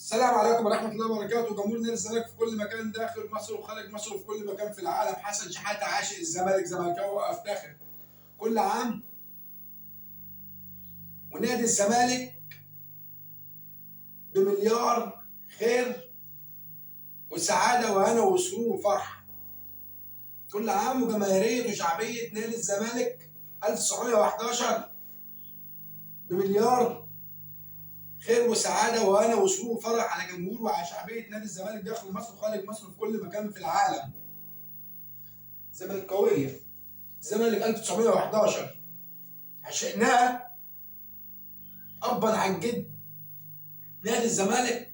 السلام عليكم ورحمة الله وبركاته. جمهور نادي الزمالك في كل مكان داخل مصر وخارج مصر وفي كل مكان في العالم. حسن شحاتة عاشق الزمالك، زملكاوي وافتخر كل عام. ونادي الزمالك بمليار خير وسعادة وهنا وسرور وفرح كل عام. وجماهيرية وشعبية نادي الزمالك 1911 بمليار خير وسعاده وهنا وسرور وفرح على جمهور وعلى شعبيه نادي الزمالك داخل مصر وخارج مصر في كل مكان في العالم. زملكاويه الزمالك 1911 عشقناه ابا عن جد. نادي الزمالك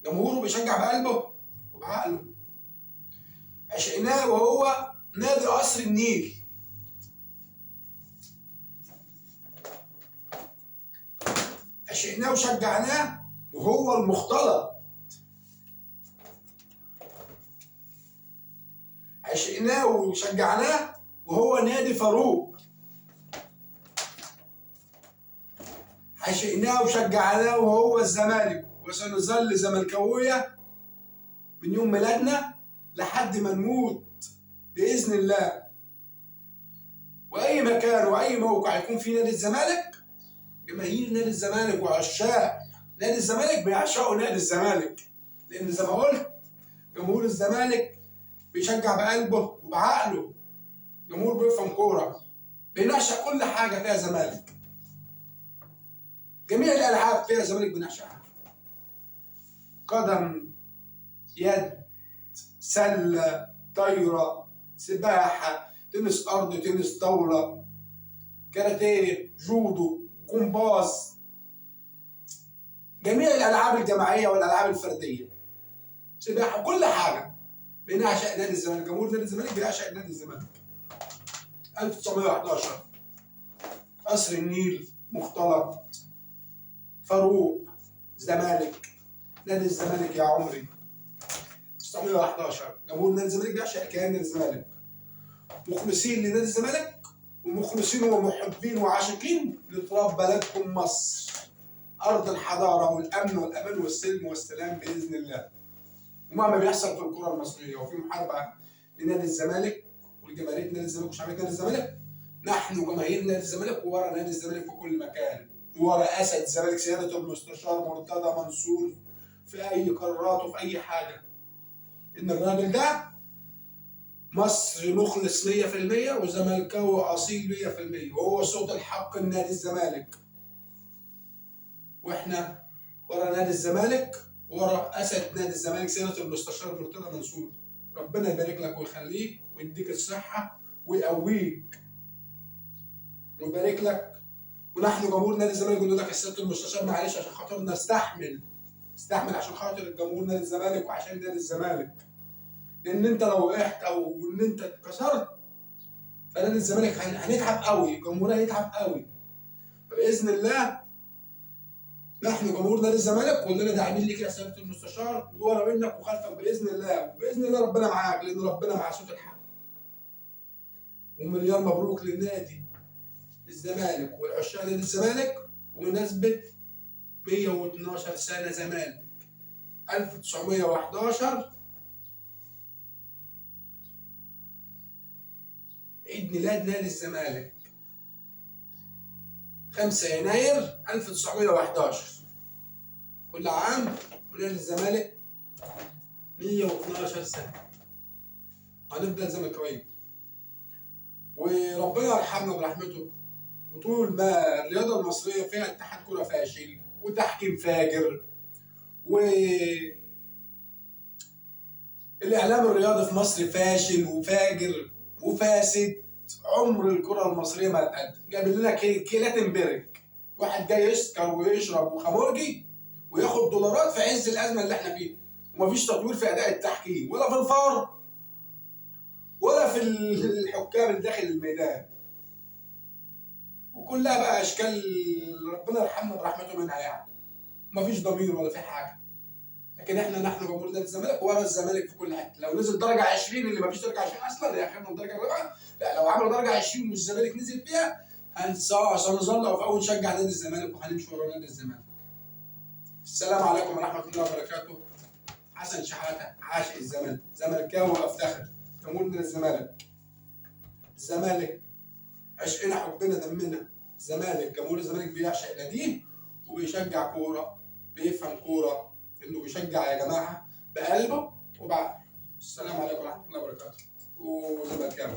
جمهوره بيشجع بقلبه وبعقله. عشقناه وهو نادي قصر النيل. عشقناه وشجعناه وهو المختلط. عشقناه وشجعناه وهو نادي فاروق. عشقناه وشجعناه وهو الزمالك، وسنظل زملكاويه من يوم ميلادنا لحد ما نموت باذن الله. واي مكان واي موقع يكون فيه نادي الزمالك، جماهير نادي الزمالك وعشاق نادي الزمالك بيعشقوا نادي الزمالك، لان زي ما قلت جمهور الزمالك بيشجع بقلبه وبعقله. جمهور بيفهم كوره، بينعشق كل حاجه فيها زمالك. جميع الالعاب فيها زمالك بنعشقها. قدم، يد، سله، طايره، سباحه، تنس ارض، تنس طاوله، كاراتيه، جودو، جمباز. جميع الالعاب الجماعيه والالعاب الفرديه، سباحه، كل حاجه بنعشق نادي الزمالك. جمهور نادي الزمالك بيعشق نادي الزمالك. 1911 قصر النيل، مختلط، فاروق، زمالك، نادي الزمالك يا عمري. 1911 جمهور نادي الزمالك بيعشق كيان نادي الزمالك، مخلصين لنادي الزمالك ومخلصين ومحبين وعاشقين لتراب بلدكم مصر، ارض الحضاره والامن والامان والسلم والسلام باذن الله. ومهما بيحصل في الكره المصريه وفي محاربه لنادي الزمالك ولجماهير نادي الزمالك وشعبيه نادي الزمالك، نحن جماهير نادي الزمالك ورا نادي الزمالك في كل مكان، ورا اسد الزمالك سياده المستشار مرتضى منصور في اي قرارات وفي اي حاجه. ان الراجل ده مصري مخلص 100% وزملكاوي اصيل 100%، وهو صوت الحق لنادي الزمالك. واحنا ورا نادي الزمالك، ورا اسد نادي الزمالك سياده المستشار مرتضى منصور. ربنا يبارك لك ويخليك ويديك الصحه ويقويك ويبارك لك. ونحن جمهور نادي الزمالك بنقول لك يا سياده المستشار معلش عشان خاطرنا استحمل عشان خاطر جمهور نادي الزمالك وعشان نادي الزمالك. لان انت لو وقعت او ان انت اتكسرت فنادي الزمالك هنتعب قوي، جمهورنا هيتعب قوي. فباذن الله نحن جمهور نادي الزمالك كلنا داعمين ليك يا سياده المستشار، ورا منك وخلفك باذن الله. وباذن الله ربنا معاك، لان ربنا مع صوت الحق. ومليار مبروك للنادي الزمالك والعشاق نادي الزمالك بمناسبه 112 سنه زمالك. 1911 عيد ميلاد نادي الزمالك 5 يناير 1911. كل عام ونادي الزمالك 112 سنة. هنفضل زملكاويين وربنا يرحمنا برحمته. وطول ما الرياضة المصرية فيها اتحاد كرة فاشل وتحكيم فاجر والإعلام الرياضي في مصر فاشل وفاجر وفاسد، عمر الكرة المصرية ما هتقدم. جاب لنا كيلات امبارك، واحد جاي يسكر ويشرب وخمرجي وياخد دولارات في عز الازمه اللي احنا فيها، ومفيش تطوير في اداء التحكيم ولا في الفار ولا في الحكام اللي داخل الميدان. وكلها بقى اشكال ربنا يرحمنا برحمته منها يعني. مفيش ضمير ولا في حاجه. لكن نحن جمهور نادي الزمالك ورا الزمالك في كل حته. لو نزل درجه 20 اللي مفيش درجه 20 اصلا اللي اخرنا الدرجه الرابعه، لا لو عملوا درجه 20 والزمالك نزل فيها هنظل او نشجع نادي الزمالك وهنمشي ورا نادي الزمالك. السلام عليكم ورحمه الله وبركاته. حسن شحاته عاشق الزمالك، زملكاوي وافتخر، جمهور من الزمالك عشقنا حبنا دمنا. جمهور الزمالك بيعشق ناديه وبيشجع كوره، بيفهم كوره، انه بيشجع يا جماعه بقلبه وبعقله. السلام عليكم ورحمه الله وبركاته. وزملكاوي.